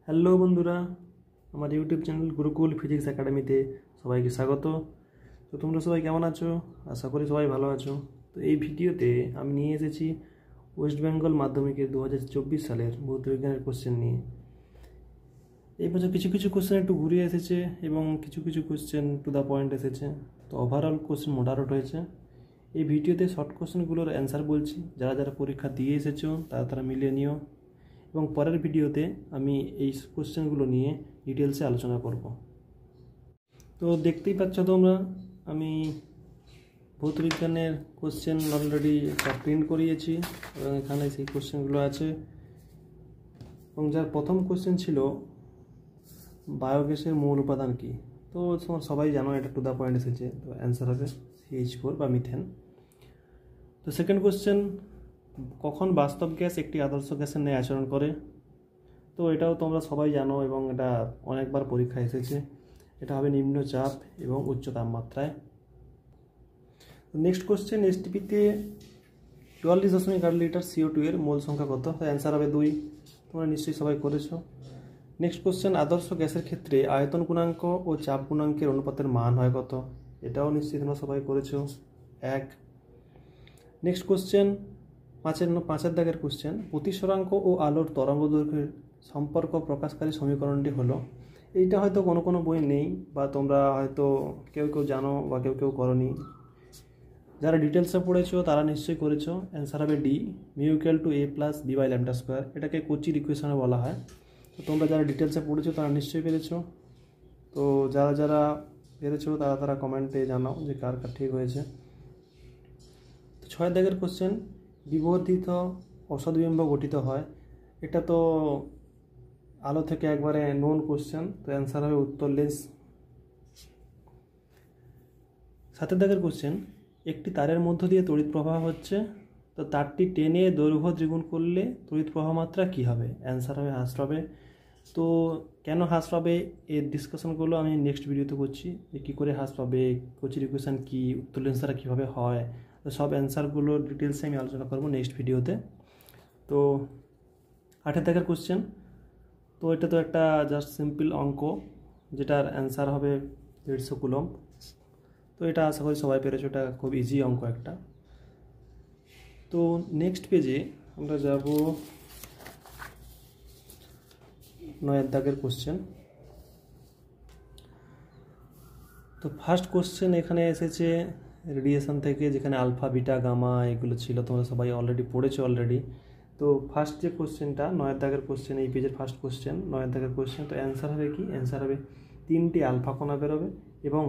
Hello বন্ধুরা, আমার YouTube channel Gurukul physics একাডেমিতে সবাইকে স্বাগত। তো তোমরা সবাই কেমন আছো? আশা করি সবাই ভালো আছো। তো এই ভিডিওতে আমি নিয়ে এসেছি ওয়েস্ট বেঙ্গল মাধ্যমিকের 2024 সালের ভৌতবিজ্ঞানের কোশ্চেন নিয়ে। এই বছর কিছু কিছু কোশ্চেন একটু ঘুরিয়ে এসেছে এবং কিছু কিছু কোশ্চেন টু দ্য পয়েন্ট এসেছে। তো ওভারঅল কোশ্চেন মোডারেট হয়েছে। এই ভিডিওতে শর্ট কোশ্চেনগুলোর অ্যান্সার বলছি, যারা যারা পরীক্ষা দিয়ে এসেছো তারা মিলিয়ে নিও, এবং পরের ভিডিওতে আমি এই কোশ্চেনগুলো নিয়ে ডিটেলসে আলোচনা করব। তো দেখতেই পাচ্ছ তোমরা, আমি ভৌতবিজ্ঞানের কোশ্চেন অলরেডি একটা প্রিন্ট করিয়েছি এবং এখানে সেই কোশ্চেনগুলো আছে। এবং যার প্রথম কোশ্চেন ছিল বায়োগ্যাসের মূল উপাদান কী। তো তোমরা সবাই জানো, এটা টু দ্য পয়েন্ট এসেছে। তো অ্যান্সার হবে CH4 বা মিথেন। তো সেকেন্ড কোশ্চেন, কখন বাস্তব গ্যাস একটি আদর্শ গ্যাসের ন্যায় আচরণ করে। তো এটাও তোমরা সবাই জানো এবং এটা অনেকবার পরীক্ষায় এসেছে। এটা হবে নিম্নচাপ এবং উচ্চ তাপমাত্রায়। নেক্সট কোশ্চেন, এসটিপিতে 44.8 লিটার CO2 এর মোল সংখ্যা কত? অ্যান্সার হবে 2। তোমরা নিশ্চয়ই সবাই করেছো। নেক্সট কোশ্চেন, আদর্শ গ্যাসের ক্ষেত্রে আয়তন গুণাঙ্ক ও চাপ গুণাঙ্কের অনুপাতের মান হয় কত? এটাও নিশ্চয়ই তোমরা সবাই করেছো, 1। নেক্সট কোশ্চেন, পাঁচের দাগের কোশ্চেন, প্রতিসরাঙ্ক ও আলোর তরঙ্গ দৈর্ঘ্যের সম্পর্ক প্রকাশকারী সমীকরণটি হলো। এইটা হয়তো কোনো কোনো বই নেই, বা তোমরা হয়তো কেউ কেউ জানো বা কেউ কেউ করনি। যারা ডিটেলসে পড়েছো তারা নিশ্চয়ই করেছো। অ্যান্সার হবে ডি, μ=a+b/λ²। এটাকে কোচির ইকুয়েশনে বলা হয়। তো তোমরা যারা ডিটেলসে পড়েছো তারা নিশ্চয়ই পেরেছো। তো যারা যারা পেরেছো তারা কমেন্টে জানাও যে কার কার ঠিক হয়েছে। তো 6 দাগের কোশ্চেন, বিবর্ধিত অসৎবিম্ব গঠিত হয়। এটা তো আলো থেকে একবারে নোন কোশ্চেন। তো অ্যান্সার হবে উত্তর লেন্স। 7 দাগের কোশ্চেন, একটি তারের মধ্য দিয়ে তড়িৎ প্রবাহ হচ্ছে। তো তারটি টেনে দৈর্ঘ্য দ্বিগুণ করলে তড়িৎ প্রবাহ মাত্রা কী হবে? অ্যান্সার হবে হ্রাস পাবে। তো কেন হ্রাস পাবে এর ডিসকাশনগুলো আমি নেক্সট ভিডিওতে করছি, যে কী করে হ্রাস পাবে, কোচির ইকুয়েশন কী, উত্তর লেন্সটা কীভাবে হয়। তো সব অ্যান্সারগুলো ডিটেলসে আমি আলোচনা করবো নেক্সট ভিডিওতে। তো 8 দাগের কোশ্চেন, তো এটা তো একটা জাস্ট সিম্পল অঙ্ক, যেটার অ্যান্সার হবে 150 কুলম্ব। তো এটা আশা করি সবাই পেরেছো, এটা খুব ইজি অঙ্ক একটা। তো নেক্সট পেজে আমরা যাব 9 দাগের কোশ্চেন। তো ফার্স্ট কোশ্চেন এখানে এসেছে রেডিয়েশন থেকে, যেখানে আলফা বিটা গামা এগুলো ছিল, তোমরা সবাই অলরেডি পড়েছো অলরেডি। তো ফার্স্ট যে কোশ্চেনটা 9 দাগের কোশ্চেন, এই পেজের ফার্স্ট কোশ্চেন 9 দাগের কোশ্চেন। তো অ্যান্সার হবে কি? অ্যান্সার হবে 3টি আলফা কণা বেরোবে এবং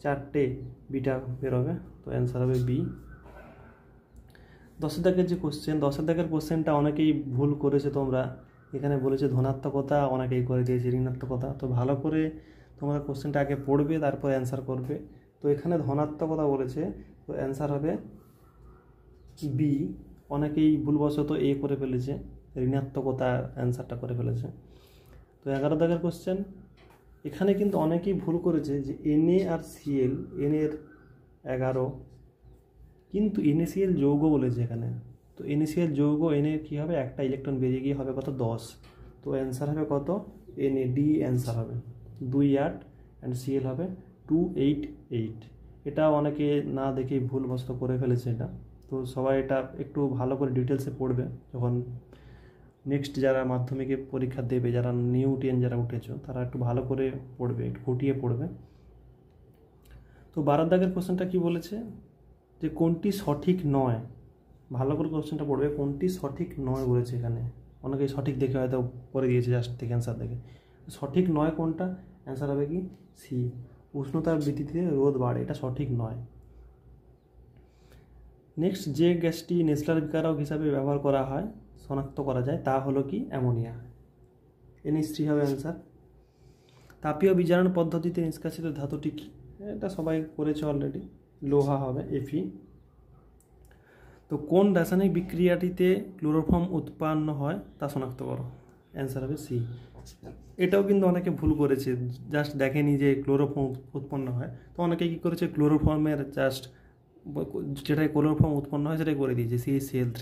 4টে বিটা বেরোবে। তো অ্যান্সার হবে বি। 10 দাগের যে কোশ্চেন, 10 দাগের কোশ্চেনটা অনেকেই ভুল করেছে। তোমরা এখানে বলেছে ধনাত্মকতা, অনেকেই করে দিয়েছে ঋণাত্মকতা। তো ভালো করে তোমরা কোশ্চেনটা আগে পড়বে, তারপর অ্যান্সার করবে। তো এখানে ধনাত্মকতা বলেছে, তো অ্যান্সার হবে বি। অনেকেই ভুলবশত এ করে ফেলেছে, ঋণাত্মকতা অ্যান্সারটা করে ফেলেছে। তো 11 দাগের কোশ্চেন, এখানে কিন্তু অনেকেই ভুল করেছে যে Na আর Cl, N এর 11, কিন্তু NaCl যৌগ বলেছে এখানে। তো NaCl যৌগ, N এর কী হবে? একটা ইলেকট্রন বেরিয়ে গিয়ে হবে কত? 10। তো অ্যান্সার হবে কত? Na, ডি অ্যান্সার হবে 28, অ্যান্ড Cl হবে 288। এটা অনেকে না দেখেই ভুলবশত করে ফেলেছে এটা। তো সবাই এটা একটু ভালো করে ডিটেলসে পড়বে, যখন নেক্সট যারা মাধ্যমিকে পরীক্ষা দেবে, যারা নিউ 10 যারা উঠেছো, তারা একটু ভালো করে পড়বে, একটু খুঁটিয়ে পড়বে। তো 12 দাগের কোশ্চেনটা কি বলেছে, যে কোনটি সঠিক নয়। ভালো করে কোশ্চেনটা পড়বে, কোনটি সঠিক নয় বলেছে এখানে। অনেকেই সঠিক দেখে হয়তো করে দিয়েছে জাস্ট থেকে অ্যান্সার দেখে। সঠিক নয় কোনটা? অ্যান্সার হবে কি? সি, উষ্ণতার বৃদ্ধিতে রোধ বাড়ে। এটা সঠিক নয়। নেক্সট, যে গ্যাসটি নেসলার বিকারক হিসাবে ব্যবহার করা হয়, শনাক্ত করা যায়, তা হলো কি? অ্যামোনিয়া। NH3 হবে অ্যান্সার। তাপীয় বিজারণ পদ্ধতিতে নিষ্কাশিত ধাতুটি কি? এটা সবাই করেছে অলরেডি, লোহা হবে, Fe। তো কোন রাসায়নিক বিক্রিয়াটিতে ক্লোরোফর্ম উৎপন্ন হয় তা শনাক্ত করো। অ্যান্সার হবে সি। এটাও কিন্তু অনেকে ভুল করেছে, জাস্ট দেখেনি যে ক্লোরোফর্ম উৎপন্ন হয়। তো অনেকে কী করেছে, ক্লোরোফর্মের জাস্ট যেটাই ক্লোরোফর্ম উৎপন্ন হয় সেটাই করে দিয়েছে CH3।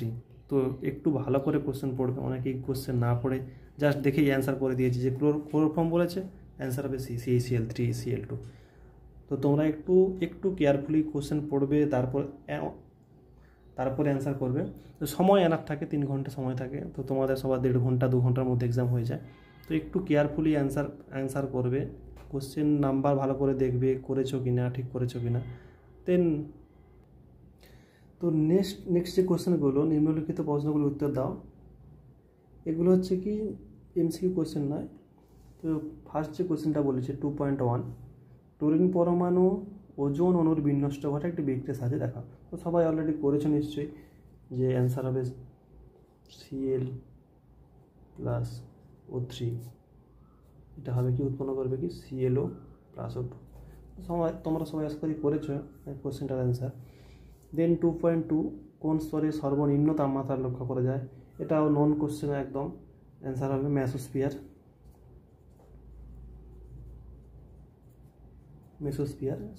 তো একটু ভালো করে কোশ্চেন পড়বে, অনেকেই কোশ্চেন না পড়ে জাস্ট দেখেই অ্যান্সার করে দিয়েছে, যে ক্লোরোফর্ম বলেছে অ্যান্সার হবে CaCl3 Cl2। তো তোমরা একটু একটু কেয়ারফুলি কোশ্চেন পড়বে, তারপরে অ্যান্সার করবে। তো সময় এনাফ থাকে, 3 ঘন্টা সময় থাকে, তো তোমাদের সবার 1.5 ঘন্টা 2 ঘন্টার মধ্যে এক্সাম হয়ে যায়। তো একটু কেয়ারফুলি অ্যান্সার করবে, কোশ্চেন নাম্বার ভালো করে দেখবে করেছো কি না, ঠিক করেছো কি না। দেন তো নেক্সট যে কোশ্চেনগুলো, নিম্নলিখিত প্রশ্নগুলোর উত্তর দাও, এগুলো হচ্ছে কি MCQ কোশ্চেন নয়। তো ফার্স্ট যে কোশ্চেনটা বলেছে 2.1, ক্লোরিন পরমাণু ওজোন অণুর বিনষ্ট ঘটে একটি বিক্রিয়ার সাথে দেখা। তো সবাই অলরেডি করেছো নিশ্চয়ই, যে অ্যান্সার হবে Cl+O3, এটা হবে কি উৎপন্ন করবে কি ClO+O2। তোমরা সবাই আশা করি করেছো কোশ্চেনটার অ্যান্সার। দেন 2.2, কোন স্তরে সর্বনিম্ন তাপমাত্রা লক্ষ্য করা যায়, এটাও নন কোশ্চেন একদম, অ্যান্সার হবে মেসোস্ফিয়ার।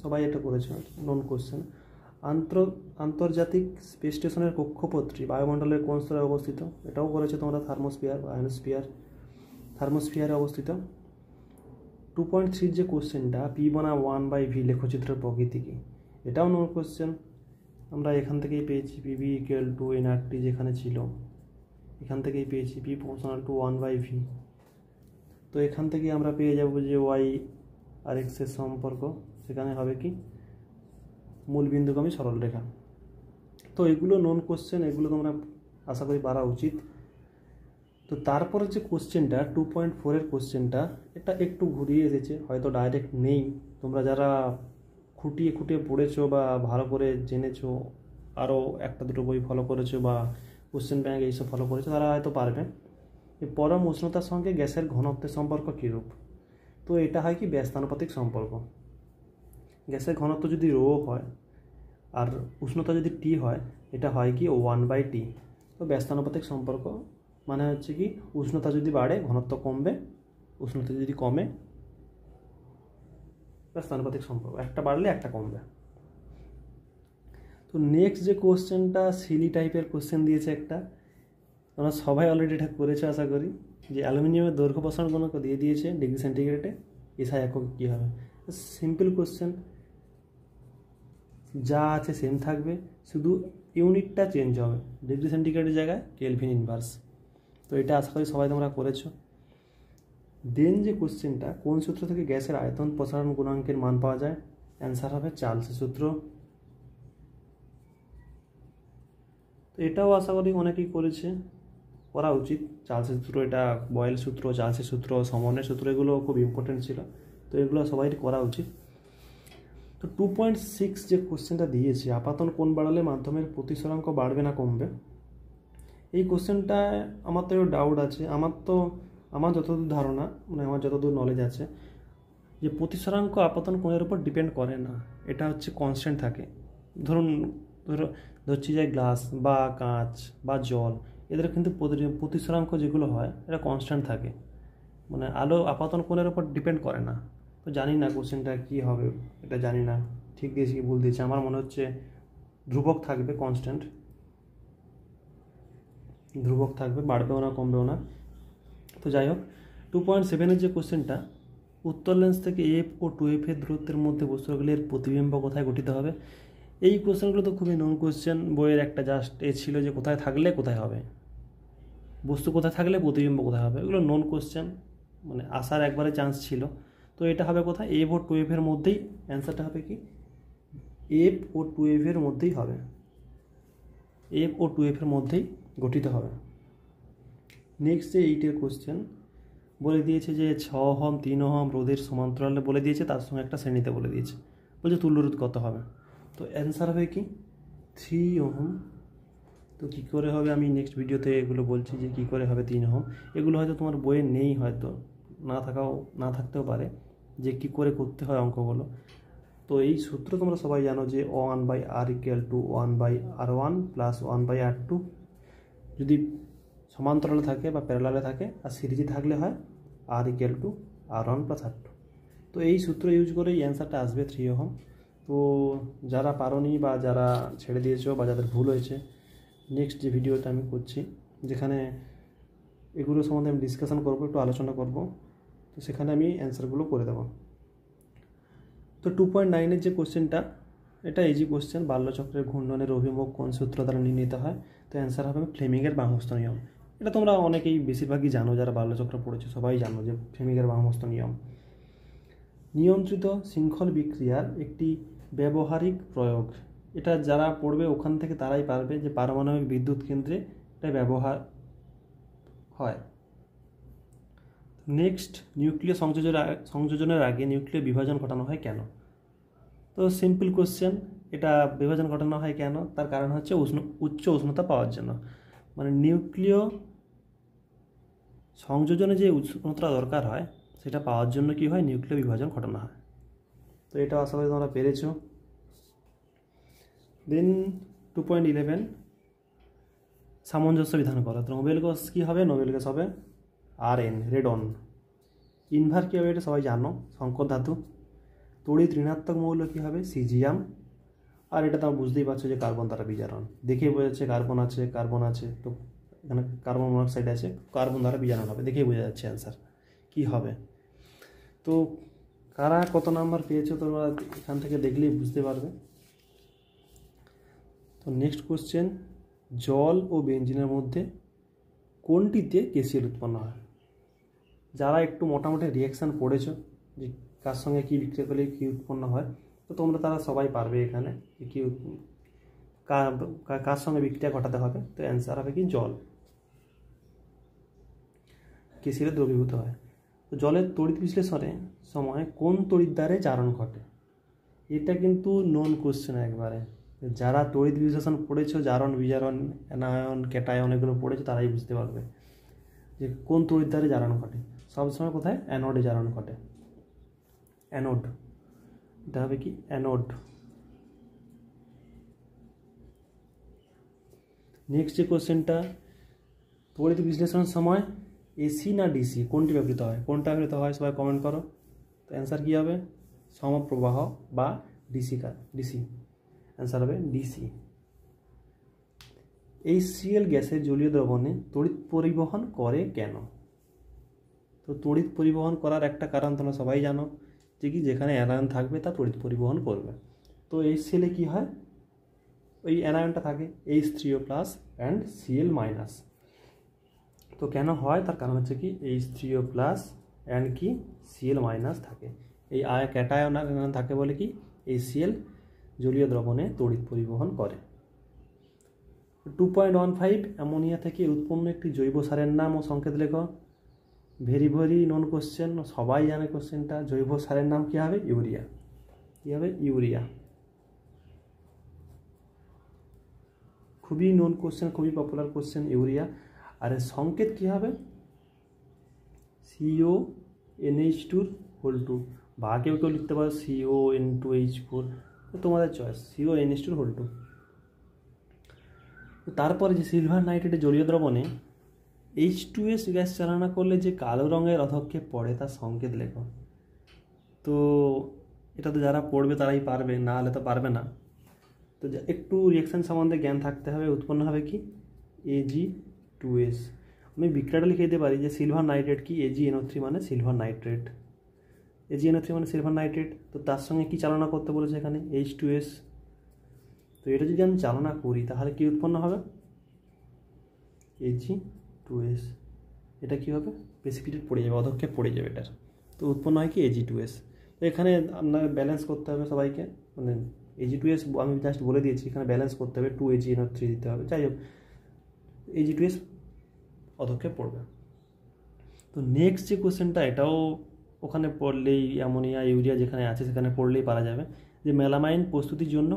সবাই এটা করেছো, নন কোশ্চেন। আন্তর্জাতিক স্পেস স্টেশনের কক্ষপথটি বায়ুমণ্ডলের কোন স্তরে অবস্থিত, এটাও করেছো তোমরা, থার্মোস্ফিয়ারে অবস্থিত। 2.3 যে কোশ্চেনটা P বনাম 1/v লেখচিত্রের প্রকৃতি কি, এটাও নন কোশ্চেন, আমরা এখান থেকেই পেয়েছি। PV = nRT যেখানে ছিল, এখান থেকেই পেয়েছি P = 1/v। তো এখান থেকে আমরা পেয়ে যাব যে y আর x এর সম্পর্ক, সেখানে হবে কি মূলবিন্দুগামী সরলরেখা। তো এগুলো নন কোশ্চেন, এগুলো তোমরা আশা করি পারা উচিত। তো তারপরে যে কোশ্চেনটা 2.4 এর কোশ্চেনটা, এটা একটু ঘুরিয়ে এসেছে, হয়তো ডাইরেক্ট নেই। তোমরা যারা খুঁটিয়ে পড়েছো বা ভালো করে জেনেছো, আরও একটা দুটো বই ফলো করেছো বা কোশ্চেন ব্যাংক এইসব ফলো করেছো, তারা হয়তো পারবে। পরম উষ্ণতার সঙ্গে গ্যাসের ঘনত্বের সম্পর্ক কীরূপ, তো এটা হয় কি ব্যস্তানুপাতিক সম্পর্ক। গ্যাসের ঘনত্ব যদি ρ হয় আর উষ্ণতা যদি T হয়, এটা হয় কি 1/T। তো ব্যস্তানুপাতিক সম্পর্ক মানে হচ্ছে কি উষ্ণতা যদি বাড়ে ঘনত্ব কমবে, উষ্ণতা যদি কমে ব্যস্তানুপাতিক সম্পর্ক, একটা বাড়লে একটা কমবে। তো নেক্সট যে কোশ্চেনটা সিলি টাইপের কোশ্চেন দিয়েছে একটা, তোমরা সবাই অলরেডি এটা করেছো আশা করি, যে অ্যালুমিনিয়ামের দৈর্ঘ্য প্রসারণ গুণাঙ্ক দিয়ে দিয়েছে ডিগ্রি সেন্টিগ্রেডে, এসআই একক কী হবে। সিম্পল কোশ্চেন, যা আছে সেম থাকবে, শুধু ইউনিটটা চেঞ্জ হবে, ডিগ্রি সেন্টিগ্রেডের জায়গায় কেলভিন ইনভার্স। তো এটা আশা করি সবাই তোমরা করেছো। দেন যে কোশ্চেনটা, কোন সূত্র থেকে গ্যাসের আয়তন প্রসারণ গুণাঙ্কের মান পাওয়া যায়, অ্যান্সার হবে চার্লসের সূত্র। তো এটাও আশা করি অনেকেই করেছে, করা উচিত। চার্লসের সূত্র, এটা বয়েল সূত্র, চার্লসের সূত্র, সমনের সূত্র, এগুলো খুব ইম্পর্টেন্ট ছিল, তো এগুলো সবাই করা উচিত। তো 2.6 যে কোশ্চেনটা দিয়েছে, আপাতন কোণ বাড়ালে মাধ্যমের প্রতিসরাঙ্ক বাড়বে না কমবে, এই কোশ্চেনটা আমার তো ডাউট আছে। আমার যতদূর ধারণা, মানে আমার যতদূর নলেজ আছে, যে প্রতিসরাঙ্ক আপাতন কোণের উপর ডিপেন্ড করে না, এটা হচ্ছে কনস্ট্যান্ট থাকে। ধরছি যে গ্লাস বা কাঁচ বা জল, এদের কিন্তু প্রতিসরাঙ্ক যেগুলো হয় এটা কনস্ট্যান্ট থাকে, মানে আলো আপাতন কোণের উপর ডিপেন্ড করে না। তো জানি না কোশ্চেনটা কী হবে, এটা জানি না ঠিক দিয়েছি কি ভুল দিয়েছি। আমার মনে হচ্ছে ধ্রুবক থাকবে, কনস্ট্যান্ট ধ্রুবক থাকবে, বাড়বেও না কমবেও না। তো যাই হোক, 2.7 যে কোশ্চেনটা, উত্তর লেন্স থেকে F ও 2F এর দূরত্বের মধ্যে বস্তুগুলির প্রতিবিম্ব কোথায় গঠিত হবে, এই কোশ্চেনগুলো তো খুবই নন কোশ্চেন, বইয়ের একটা জাস্ট ছিল যে কোথায় থাকলে কোথায় হবে, বস্তু কোথায় থাকলে প্রতিবিম্ব কোথায় হবে, এগুলো নন কোশ্চেন, মানে আসার একবারে চান্স ছিল। তো এটা হবে কোথায়, F ও 2F এর মধ্যেই, অ্যান্সারটা হবে কি F ও 2F এর মধ্যেই হবে, F ও 2F এর মধ্যেই গঠিত হবে। নেক্সট যে 8 কোশ্চেন বলে দিয়েছে যে 6 ওহম 3 ওহম রোধের সমান্তরালে বলে দিয়েছে, তার সঙ্গে একটা শ্রেণীতে বলে দিয়েছে, বলছে তুল্যরোধ কত হবে। তো অ্যান্সার হবে কি 3 ওহম। তো কী করে হবে আমি নেক্সট ভিডিওতে এগুলো বলছি যে কী করে হবে 3 ওহম। এগুলো হয়তো তোমার বইয়ে নেই, হয়তো না থাকতেও পারে যে কী করে করতে হয় অঙ্কগুলো। তো এই সূত্র তোমরা সবাই জানো যে 1/r = 1/r1 + 1/r2, যদি সমান্তরালে থাকে বা প্যারালালে থাকে, আর সিরিজে থাকলে হয় r = r1 + r2। তো এই সূত্র ইউজ করেই অ্যান্সারটা আসবে 3 ওহম। তো যারা পারোনি বা যারা ছেড়ে দিয়েছো বা যাদের ভুল হয়েছে, নেক্সট যে ভিডিওটা আমি করছি, যেখানে এগুলো সম্বন্ধে আমি ডিসকাশন করবো, একটু আলোচনা করব, তো সেখানে আমি অ্যান্সারগুলো করে দেবো। তো 2.9-এর যে কোশ্চেনটা, এটা ইজি কোশ্চেন। বাল্যচক্রের ঘূর্ণনের অভিমুখ কোন সূত্র দ্বারা নির্ণীত হয়? তো অ্যান্সার হবে ফ্লেমিংয়ের বামহস্ত নিয়ম। এটা তোমরা অনেকেই বেশিরভাগই জানো, যারা বাল্যচক্র পড়েছে সবাই জানো যে ফ্লেমিংয়ের বামহস্ত নিয়ম। নিয়ন্ত্রিত শৃঙ্খল বিক্রিয়ার একটি ব্যবহারিক প্রয়োগ, এটা যারা পড়বে ওখান থেকে তারাই পারবে যে পারমাণবিক বিদ্যুৎ কেন্দ্রে এটা ব্যবহার হয়। নেক্সট, নিউক্লিয় সংযোজনের আগে নিউক্লিয় বিভাজন ঘটানো হয় কেন? তো সিম্পল কোশ্চেন, এটা বিভাজন ঘটানো হয় কেন? তার কারণ হচ্ছে উচ্চ উষ্ণতা পাওয়ার জন্য। মানে নিউক্লিয় সংযোজনে যে উষ্ণতা দরকার হয় সেটা পাওয়ার জন্য কি হয়, নিউক্লিয় বিভাজন ঘটানো হয়। তো এটা আশা করি তোমরা পেরেছো। দেন 2.11, সামঞ্জস্য বিধান করা। তো নোবেল গ্যাস কী হবে? নোবেল গ্যাস হবে Rn, রেডন। ইনভার কী হবে? এটা সবাই জানো, সংকর ধাতু। তড়িৎ ঋণাত্মক মৌল কী হবে? সিজিয়াম। আর এটা তোমরা বুঝতেই পারছো যে কার্বন দ্বারা বিজারণ, দেখেই বোঝা যাচ্ছে কার্বন আছে, তো এখানে কার্বন মনোক্সাইড আছে, কার্বন দ্বারা বিজারণ হবে, দেখেই বোঝা যাচ্ছে অ্যান্সার কী হবে। তো কারা কত নাম্বার পেয়েছো তোমরা এখান থেকে দেখলেই বুঝতে পারবে। তো নেক্সট কোশ্চেন, জল ও বেঞ্জিনের মধ্যে কোনটিতে কেসিএল উৎপন্ন হয়? যারা একটু মোটামুটি রিয়াকশান পড়েছো যে কার সঙ্গে কী বিক্রিয়া করলে কী উৎপন্ন হয়, তো তোমরা তারা সবাই পারবে এখানে কি কার সঙ্গে বিক্রিয়া ঘটাতে হবে। তো অ্যান্সার হবে কি জল, কেসিএলে দ্রবীভূত হয়। তো জলের তড়িৎ বিশ্লেষণের সময় কোন তড়িৎ দ্বারে জারণ ঘটে? এটা কিন্তু নন কোশ্চেন একবারে। যারা তড়িৎ বিশ্লেষণ পড়েছো, জারণ বিজারণ, অ্যানায়ন ক্যাটায়ন এগুলো পড়েছো, তারাই বুঝতে পারবে যে কোন তড়িৎ দ্বারে জারণ ঘটে। সবসময় কোথায়? অ্যানোডে জারণ ঘটে, অ্যানোড। এটা হবে কি অ্যানোড। নেক্সট যে কোশ্চেনটা, তড়িৎ বিশ্লেষণের সময় এসি না ডিসি কোনটি ব্যবহৃত হয়? কোনটা ব্যবহৃত হয় সবাই কমেন্ট করো। তো অ্যান্সার কী হবে? সমপ্রবাহ বা ডিসি। ডিসি অ্যান্সার হবে ডিসি। HCl গ্যাসের জলীয় দ্রবণে তড়িৎ পরিবহন করে কেন? তো তড়িৎ পরিবহন করার একটা কারণ তোমরা সবাই জানো, যে কি যেখানে অ্যানায়ন থাকবে তা তড়িৎ পরিবহন করবে। তো HCl কি হয়? ওই অ্যানায়নটা থাকে H3O+ অ্যান্ড Cl-। তো কেন হয়? তার কারণ হচ্ছে কি H3O+ অ্যান্ড কি Cl- থাকে। এই ক্যাটায়ন থাকে বলে কি HCl জলীয় দ্রবণে তড়িৎ পরিবহন করে। 2.15, অ্যামোনিয়া থেকে উৎপন্ন একটি জৈব সারের নাম ও সংকেত লেখো। ভেরি ভেরি নন কোশ্চেন, সবাই জানে কোশ্চেনটা। জৈব সারের নাম কী হবে? ইউরিয়া। কী হবে? ইউরিয়া। খুবই নন কোশ্চেন, খুবই পপুলার কোশ্চেন ইউরিয়া। আর এর সংকেত কী হবে? CONH2 বা কেউ কেউ লিখতে পারো CON2H4, তোমাদের চয়েস, CONH2। তারপরে যে সিলভার নাইট্রেটের জলীয় দ্রবণে H2S গ্যাস চালনা করলে যে কালো রঙের অধক্ষেপ পড়ে তার সংকেত লেখো। তো এটা তো যারা পড়বে তারাই পারবে, না হলে তো পারবে না। তো একটু রিয়াকশান সম্বন্ধে জ্ঞান থাকতে হবে। উৎপন্ন হবে কি Ag2S। আমি বিক্রিয়াটা লিখে দিতে পারি যে সিলভার নাইট্রেট কি AgNO3 মানে সিলভার নাইট্রেট, AgNO3 মানে সিলভার নাইট্রেট। তো তার সঙ্গে কি চালনা করতে বলেছে এখানে? H2S। তো এটা যদি আমি চালনা করি তাহলে কি উৎপন্ন হবে? Ag2S। এটা কী হবে? প্রেসিপিটেট পড়ে যাবে, অধক্ষেপ পড়ে যাবে এটার। তো উৎপন্ন হয় কি Ag2S। তো এখানে আপনার ব্যালেন্স করতে হবে সবাইকে, মানে Ag2S আমি জাস্ট বলে দিয়েছি, এখানে ব্যালেন্স করতে হবে, 2AgNO3 দিতে হবে। যাই হোক, Ag2S অধক্ষেপ পড়বে। তো নেক্সট যে কোশ্চেনটা, এটাও ওখানে পড়লেই, অ্যামোনিয়া ইউরিয়া যেখানে আছে সেখানে পড়লেই পারা যাবে, যে মেলামাইন প্রস্তুতির জন্য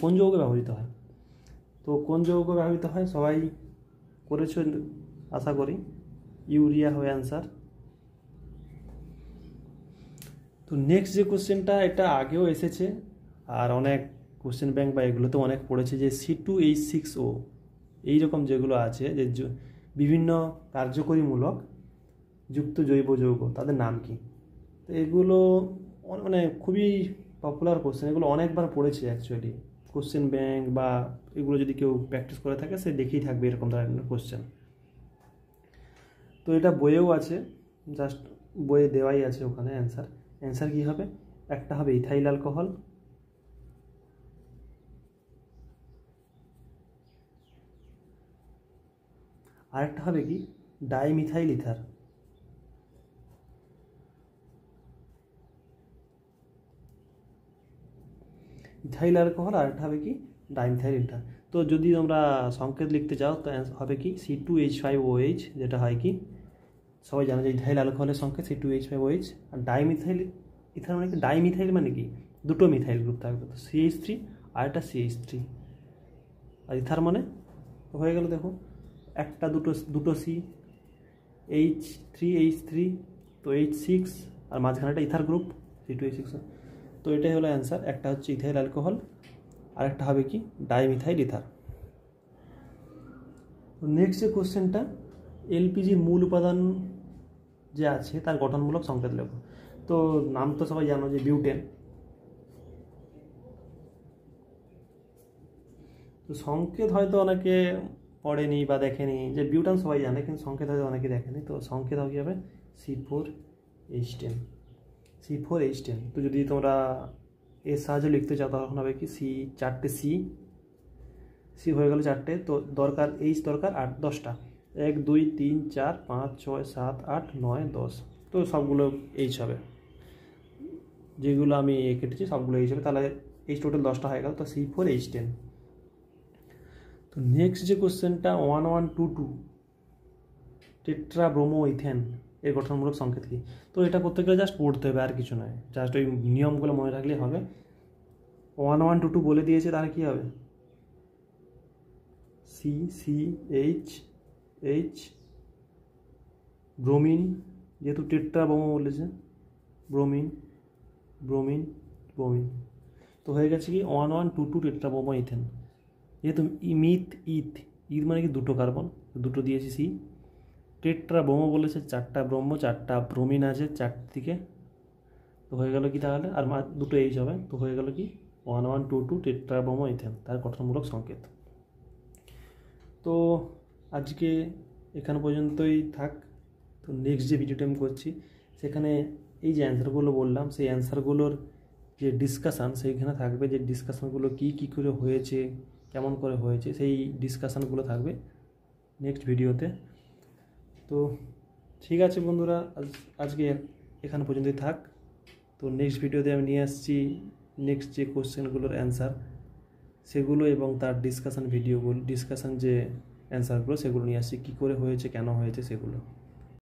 কোন যৌগ ব্যবহৃত হয়? তো কোন যৌগ ব্যবহৃত হয় সবাই করেছো আশা করি, ইউরিয়া হবে অ্যান্সার। তো নেক্সট যে কোশ্চেনটা, এটা আগেও এসেছে আর অনেক কোশ্চেন ব্যাংক বা এগুলোতে অনেক পড়েছে, যে C2H6O এইরকম যেগুলো আছে, যে বিভিন্ন কার্যকরীমূলক যুক্ত জৈব যৌগ, তাদের নাম কি? তো এগুলো মানে খুবই পপুলার কোশ্চেন, এগুলো অনেকবার পড়েছে অ্যাকচুয়ালি। কোশ্চেন ব্যাংক বা এগুলো যদি কেউ প্র্যাকটিস করে থাকে সে দেখেই থাকবে এরকম ধরনের কোশ্চেন। তো এটা বইয়েও আছে, জাস্ট বইয়ে দেওয়াই আছে ওখানে অ্যান্সার কী হবে, একটা হবে ইথাইল অ্যালকোহল, আরেকটা হবে কি ডাইমিথাইল ইথার, ইথাইল অ্যালকোহল, আরেকটা হবে কি ডাইমিথাইল ইথার। তো যদি তোমরা সংকেত লিখতে চাও তো হবে কি C2H5OH, যেটা হয় কি সবাই জানো যে ইথাইল অ্যালকোহলের সংকেত C2H5OH। আর ডাইমিথাইল ইথার মানে কি, ডাইমিথাইল মানে কি দুটো মিথাইল গ্রুপ থাকবে, তো CH3 আর একটা CH3, আর ইথার মানে তো হয়ে গেল। দেখো একটা দুটো C, H3 তো H6, আর মাঝখানে একটা ইথার গ্রুপ C2H6। তো এটাই হলো অ্যান্সার, একটা হচ্ছে ইথাইল অ্যালকোহল, আরেকটা হবে কি ডাইমিথাইল ইথার। নেক্সট যে কোশ্চেনটা, এলপিজির মূল উপাদান যে আছে তার গঠনমূলক সংকেত লেখো। তো নাম তো সবাই জানো যে বিউটেন। তো সংকেত হয়তো অনেকে পড়েনি বা দেখেনি, যে বিউটান সবাই জানে কিন্তু সংকেত হয়তো অনেকে দেখেনি। তো সংকেত হবে কী হবে C4H10। তো যদি তোমরা এর সাহায্যে লিখতে চাও তখন হবে কি চারটে সি হয়ে গেল চারটে। তো দরকার H দরকার 10টা, 1 2 3 4 5 6 7 8 9 10। তো সবগুলো H হবে, যেগুলো আমি কেটেছি সবগুলো H হবে, তাহলে H টোটাল 10টা হয়ে গেল। তো C4H10। তো নেক্সট যে কোশ্চেনটা 1122 টেট্রাব্রোমোইথেন এর গঠনমূলক সংকেত কী। তো এটা করতে গেলে জাস্ট পড়তে হবে, আর কিছু নয়, জাস্ট ওই নিয়মগুলো মনে রাখলেই হবে। 1122 বলে দিয়েছে, তাহলে কী হবে CCH ব্রোমিন, যেহেতু টেট্রাব্রোমো বলেছে, ব্রোমিন। তো হয়ে গেছে কি 1122 টেট্রাব্রোমোইথেন। যেহেতু ইথ মানে কি দুটো কার্বন, দুটো দিয়েছি C। টেট্রাব্রোমো বলেছে 4টা ব্রহ্ম 4টা ব্রোমিন আছে চারদিকে। তো হয়ে গেল কি তাহলে, আর দুটো H হবে, তো হয়ে গেল কি 1122 টেট্রাব্রোমোইথেন তার গঠনমূলক সংকেত। তো আজকে এখানে পর্যন্তই থাক। তো নেক্সট যে ভিডিওটা আমি করছি সেখানে এই যে অ্যান্সারগুলো বললাম সেই অ্যান্সারগুলোর যে ডিসকাশান সেইখানে থাকবে, যে ডিসকাশানগুলো কী করে হয়েছে, কেমন করে হয়েছে, সেই ডিসকাশানগুলো থাকবে নেক্সট ভিডিওতে। তো ঠিক আছে বন্ধুরা, আজকে এখানে পর্যন্তই থাক। তো নেক্সট ভিডিওতে আমি নিয়ে আসছি নেক্সট যে কোশ্চেনগুলোর অ্যান্সার সেগুলো এবং তার ডিসকাশান যে অ্যান্সারগুলো সেগুলো নিয়ে আসছি, কী করে হয়েছে, কেন হয়েছে সেগুলো।